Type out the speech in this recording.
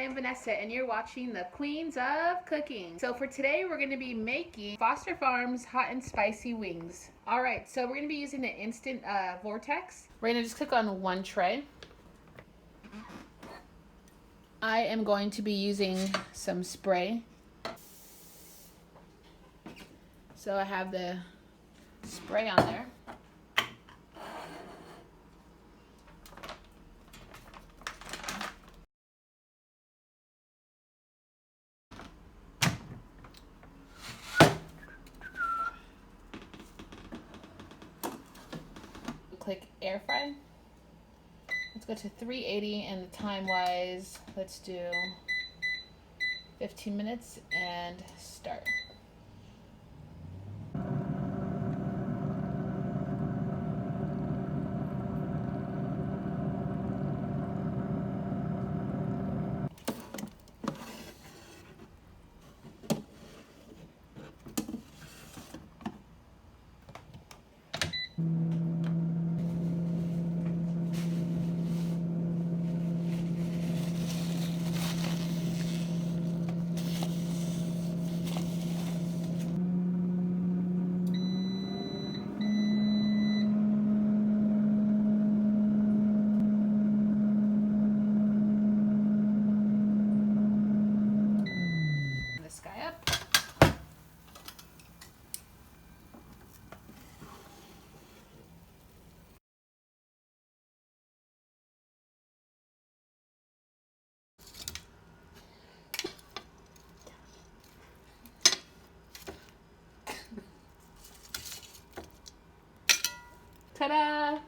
am Vanessa and you're watching the Queens of Cooking. So for today we're going to be making Foster Farms hot and spicy wings. Alright, so we're going to be using the instant Vortex. We're going to just cook on one tray. I am going to be using some spray. So I have the spray on there. Click air fry. Let's go to 380 and the time wise, let's do 15 minutes and start. This guy up. Ta-da!